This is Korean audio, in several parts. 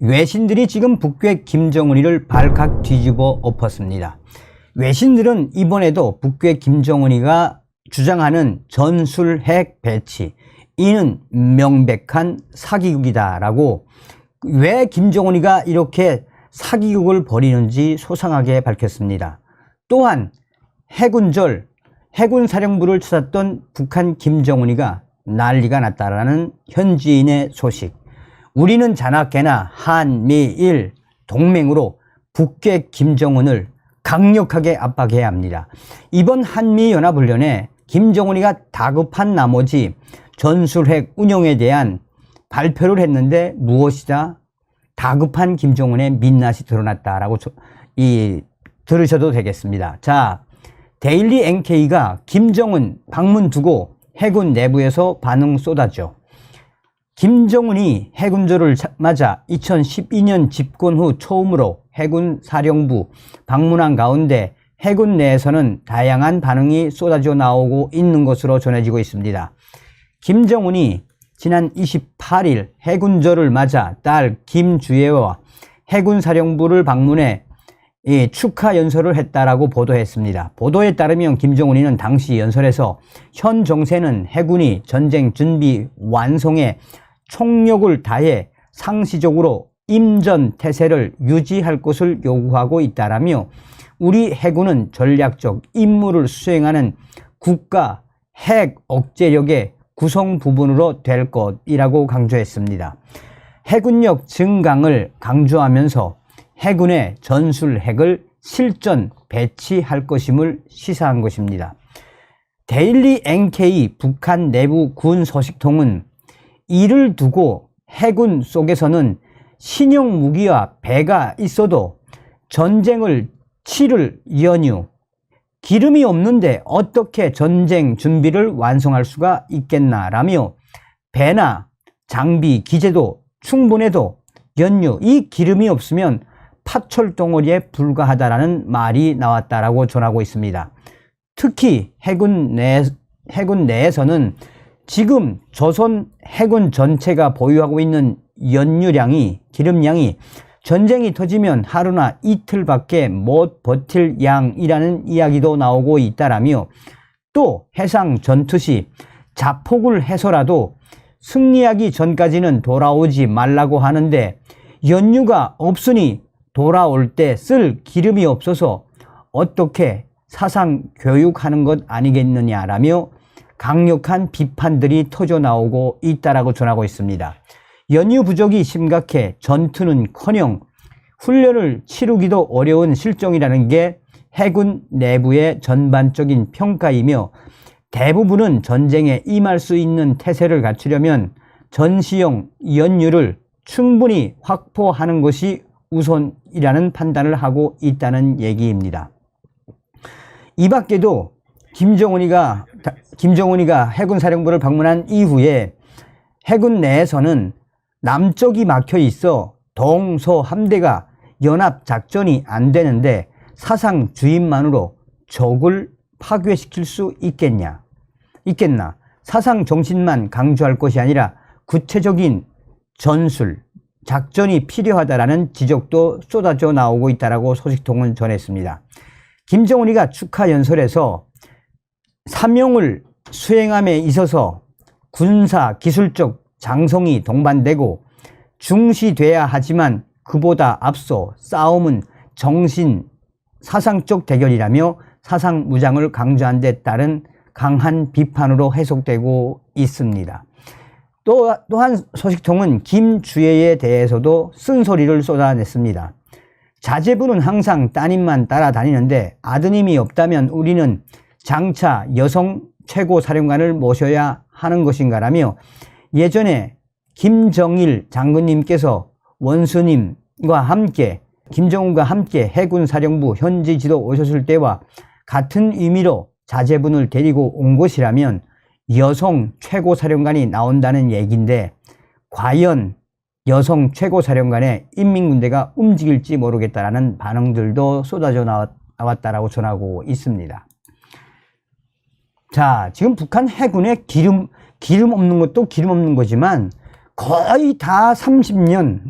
외신들이 지금 북괴 김정은이를 발칵 뒤집어 엎었습니다. 외신들은 이번에도 북괴 김정은이가 주장하는 전술핵 배치, 이는 명백한 사기극이다라고, 왜 김정은이가 이렇게 사기극을 벌이는지 소상하게 밝혔습니다. 또한 해군절, 해군사령부를 찾았던 북한 김정은이가 난리가 났다라는 현지인의 소식. 우리는 자나깨나 한미일 동맹으로 북괴 김정은을 강력하게 압박해야 합니다. 이번 한미연합훈련에 김정은이가 다급한 나머지 전술핵 운용에 대한 발표를 했는데 무엇이다? 다급한 김정은의 민낯이 드러났다라고 들으셔도 되겠습니다. 자, 데일리 NK가 김정은 방문 두고 해군 내부에서 반응 쏟아져. 김정은이 해군절을 맞아 2012년 집권 후 처음으로 해군 사령부 방문한 가운데 해군 내에서는 다양한 반응이 쏟아져 나오고 있는 것으로 전해지고 있습니다. 김정은이 지난 28일 해군절을 맞아 딸 김주애와 해군사령부를 방문해 축하 연설을 했다라고 보도했습니다. 보도에 따르면 김정은이는 당시 연설에서 현 정세는 해군이 전쟁 준비 완성에 총력을 다해 상시적으로 임전 태세를 유지할 것을 요구하고 있다라며, 우리 해군은 전략적 임무를 수행하는 국가 핵 억제력의 구성 부분으로 될 것이라고 강조했습니다. 해군력 증강을 강조하면서 해군의 전술핵을 실전 배치할 것임을 시사한 것입니다. 데일리 NK 북한 내부 군 소식통은 이를 두고 해군 속에서는 신형 무기와 배가 있어도 전쟁을 치를 연유, 기름이 없는데 어떻게 전쟁 준비를 완성할 수가 있겠나라며, 배나 장비, 기재도 충분해도 연유, 이 기름이 없으면 파철 덩어리에 불과하다라는 말이 나왔다라고 전하고 있습니다. 특히 해군 내에서는 지금 조선 해군 전체가 보유하고 있는 연유량이, 기름량이 전쟁이 터지면 하루나 이틀밖에 못 버틸 양이라는 이야기도 나오고 있다라며, 또 해상 전투 시 자폭을 해서라도 승리하기 전까지는 돌아오지 말라고 하는데, 연유가 없으니 돌아올 때 쓸 기름이 없어서 어떻게 사상 교육하는 것 아니겠느냐라며 강력한 비판들이 터져 나오고 있다라고 전하고 있습니다. 연유 부족이 심각해 전투는커녕 훈련을 치르기도 어려운 실정이라는 게 해군 내부의 전반적인 평가이며, 대부분은 전쟁에 임할 수 있는 태세를 갖추려면 전시용 연유를 충분히 확보하는 것이 우선이라는 판단을 하고 있다는 얘기입니다. 이 밖에도 김정은이가 해군사령부를 방문한 이후에 해군 내에서는 남쪽이 막혀 있어 동서 함대가 연합작전이 안 되는데 사상 주입만으로 적을 파괴시킬 수 있겠나? 사상 정신만 강조할 것이 아니라 구체적인 전술, 작전이 필요하다라는 지적도 쏟아져 나오고 있다라고 소식통은 전했습니다. 김정은이가 축하 연설에서 사명을 수행함에 있어서 군사 기술적 장성이 동반되고 중시돼야 하지만 그보다 앞서 싸움은 정신, 사상적 대결이라며 사상 무장을 강조한 데 따른 강한 비판으로 해석되고 있습니다. 또한 소식통은 김주애에 대해서도 쓴소리를 쏟아냈습니다. 자제분은 항상 따님만 따라다니는데 아드님이 없다면 우리는 장차 여성 최고사령관을 모셔야 하는 것인가라며, 예전에 김정일 장군님께서 원수님과 함께 김정은과 함께 해군사령부 현지 지도 오셨을 때와 같은 의미로 자제분을 데리고 온 것이라면 여성 최고사령관이 나온다는 얘기인데, 과연 여성 최고사령관의 인민군대가 움직일지 모르겠다라는 반응들도 쏟아져 나왔다라고 전하고 있습니다. 자, 지금 북한 해군에 기름 없는 것도 기름 없는 거지만 거의 다 30년,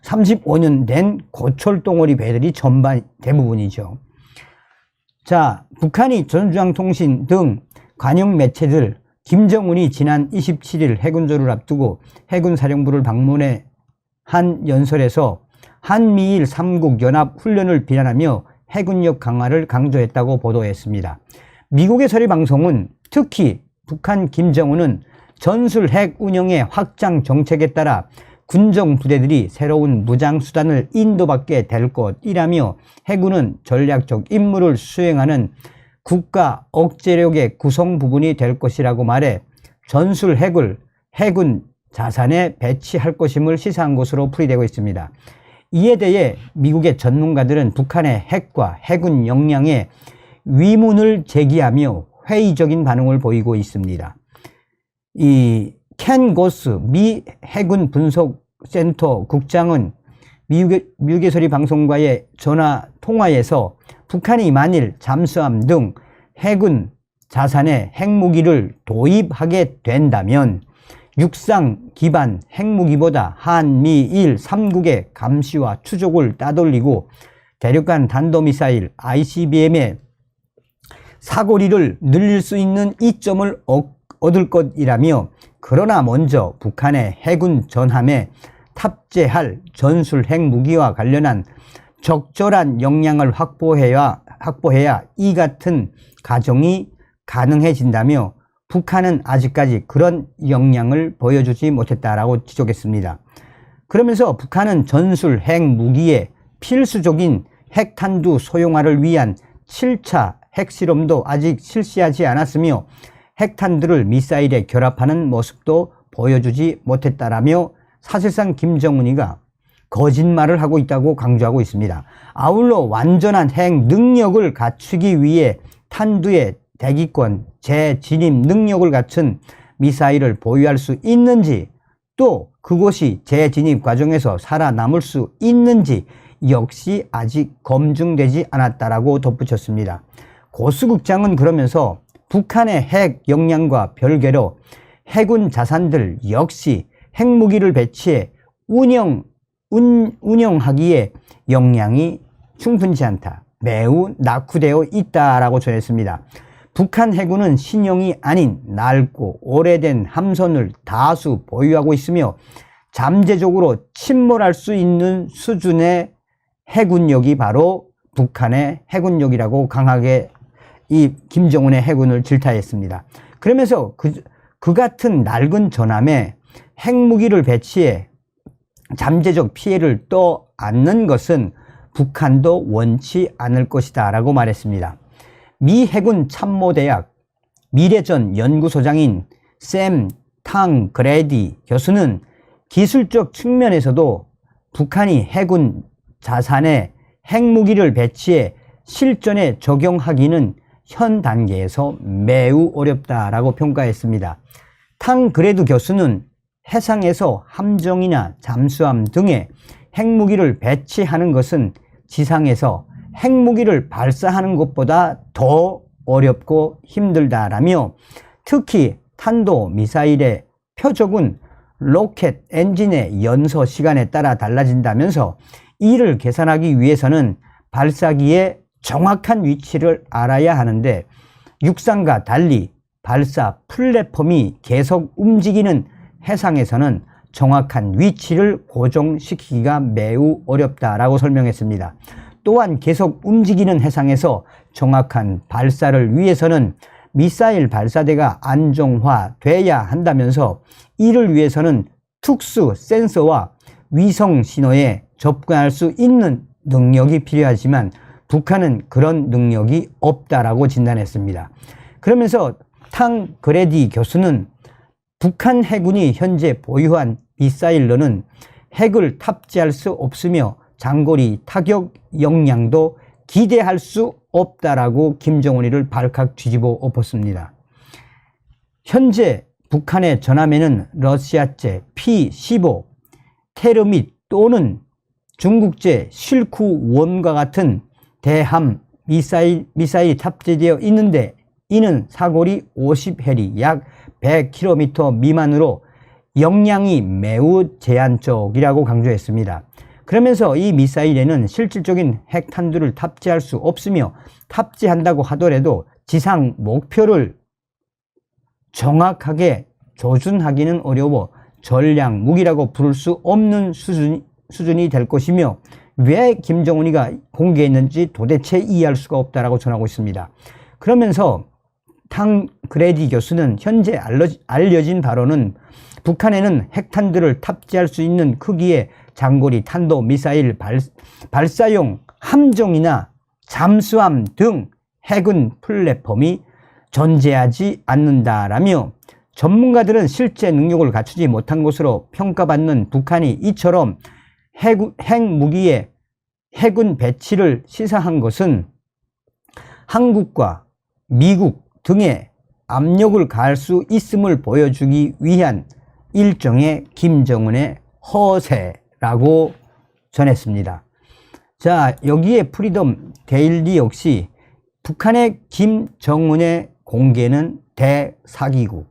35년 된 고철덩어리 배들이 대부분이죠. 자, 북한이 조선중앙통신 등 관영 매체들 김정은이 지난 27일 해군조를 앞두고 해군사령부를 방문해 한 연설에서 한미일 3국 연합 훈련을 비난하며 해군력 강화를 강조했다고 보도했습니다. 미국의 서리 방송은 특히 북한 김정은은 전술 핵 운영의 확장 정책에 따라 군정 부대들이 새로운 무장 수단을 인도받게 될 것이라며 해군은 전략적 임무를 수행하는 국가 억제력의 구성 부분이 될 것이라고 말해 전술 핵을 해군 자산에 배치할 것임을 시사한 것으로 풀이되고 있습니다. 이에 대해 미국의 전문가들은 북한의 핵과 해군 역량에 위문을 제기하며 회의적인 반응을 보이고 있습니다. 이 켄 고스 미 해군 분석센터 국장은 미국의 서리 방송과의 전화 통화에서 북한이 만일 잠수함 등 해군 자산에 핵무기를 도입하게 된다면 육상 기반 핵무기보다 한미일 3국의 감시와 추적을 따돌리고 대륙간弾道미사일 ICBM의 사거리를 늘릴 수 있는 이점을 얻을 것이라며, 그러나 먼저 북한의 해군 전함에 탑재할 전술 핵무기와 관련한 적절한 역량을 확보해야 이 같은 가정이 가능해진다며 북한은 아직까지 그런 역량을 보여주지 못했다라고 지적했습니다. 그러면서 북한은 전술 핵무기의 필수적인 핵탄두 소형화를 위한 7차 핵실험도 아직 실시하지 않았으며 핵탄두를 미사일에 결합하는 모습도 보여주지 못했다라며 사실상 김정은이가 거짓말을 하고 있다고 강조하고 있습니다. 아울러 완전한 핵 능력을 갖추기 위해 탄두의 대기권, 재진입 능력을 갖춘 미사일을 보유할 수 있는지, 또 그것이 재진입 과정에서 살아남을 수 있는지 역시 아직 검증되지 않았다라고 덧붙였습니다. 고수 국장은 그러면서 북한의 핵 역량과 별개로 해군 자산들 역시 핵무기를 배치해 운영하기에 역량이 충분치 않다, 매우 낙후되어 있다라고 전했습니다. 북한 해군은 신형이 아닌 낡고 오래된 함선을 다수 보유하고 있으며 잠재적으로 침몰할 수 있는 수준의 해군력이 바로 북한의 해군력이라고 강하게 이 김정은의 해군을 질타했습니다. 그러면서 그 같은 낡은 전함에 핵무기를 배치해 잠재적 피해를 떠안는 것은 북한도 원치 않을 것이다 라고 말했습니다. 미 해군 참모대학 미래전 연구소장인 샘 탕그레디 교수는 기술적 측면에서도 북한이 해군 자산에 핵무기를 배치해 실전에 적용하기는 현 단계에서 매우 어렵다라고 평가했습니다. 탕그레드 교수는 해상에서 함정이나 잠수함 등에 핵무기를 배치하는 것은 지상에서 핵무기를 발사하는 것보다 더 어렵고 힘들다라며, 특히 탄도미사일의 표적은 로켓 엔진의 연소 시간에 따라 달라진다면서 이를 계산하기 위해서는 발사기의 정확한 위치를 알아야 하는데 육상과 달리 발사 플랫폼이 계속 움직이는 해상에서는 정확한 위치를 고정시키기가 매우 어렵다라고 설명했습니다. 또한 계속 움직이는 해상에서 정확한 발사를 위해서는 미사일 발사대가 안정화돼야 한다면서 이를 위해서는 특수 센서와 위성 신호에 접근할 수 있는 능력이 필요하지만 북한은 그런 능력이 없다라고 진단했습니다. 그러면서 탕그레디 교수는 북한 해군이 현재 보유한 미사일로는 핵을 탑재할 수 없으며 장거리 타격 역량도 기대할 수 없다라고 김정은이를 발칵 뒤집어 엎었습니다. 현재 북한의 전함에는 러시아제 P-15 테르밋 또는 중국제 실쿠원과 같은 대함 미사일이 탑재되어 있는데 이는 사거리 50해리 약 100km 미만으로 역량이 매우 제한적이라고 강조했습니다. 그러면서 이 미사일에는 실질적인 핵탄두를 탑재할 수 없으며 탑재한다고 하더라도 지상 목표를 정확하게 조준하기는 어려워 전략 무기라고 부를 수 없는 수준이 될 것이며 왜 김정은이가 공개했는지 도대체 이해할 수가 없다라고 전하고 있습니다. 그러면서 탕그레디 교수는 현재 알려진 바로는 북한에는 핵탄두를 탑재할 수 있는 크기의 장거리 탄도 미사일 발사용 함정이나 잠수함 등 해군 플랫폼이 존재하지 않는다라며 전문가들은 실제 능력을 갖추지 못한 것으로 평가받는 북한이 이처럼 핵무기의 해군 배치를 시사한 것은 한국과 미국 등에 압력을 가할 수 있음을 보여주기 위한 일종의 김정은의 허세라고 전했습니다. 자, 여기에 프리덤 데일리 역시 북한의 김정은의 공개는 대사기국,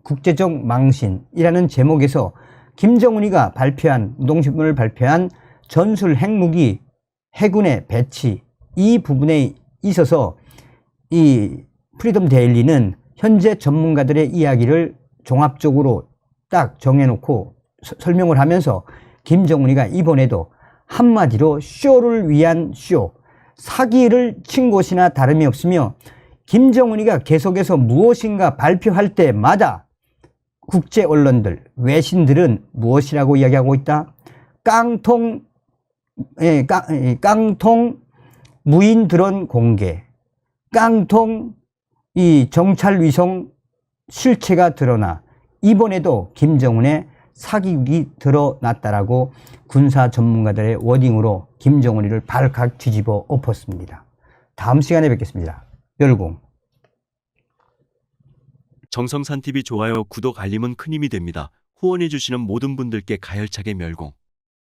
국제적 망신이라는 제목에서 김정은이가 노동신문을 발표한 전술 핵무기 해군의 배치 이 부분에 있어서 이 프리덤 데일리는 현재 전문가들의 이야기를 종합적으로 딱 정해놓고 설명을 하면서 김정은이가 이번에도 한마디로 쇼를 위한 쇼, 사기를 친 것이나 다름이 없으며 김정은이가 계속해서 무엇인가 발표할 때마다 국제 언론들, 외신들은 무엇이라고 이야기하고 있다? 깡통 무인 드론 공개, 깡통 이 정찰 위성 실체가 드러나 이번에도 김정은의 사기극이 드러났다라고 군사 전문가들의 워딩으로 김정은이를 발칵 뒤집어 엎었습니다. 다음 시간에 뵙겠습니다. 열공. 정성산TV 좋아요, 구독, 알림은 큰 힘이 됩니다. 후원해주시는 모든 분들께 가열차게 멸공.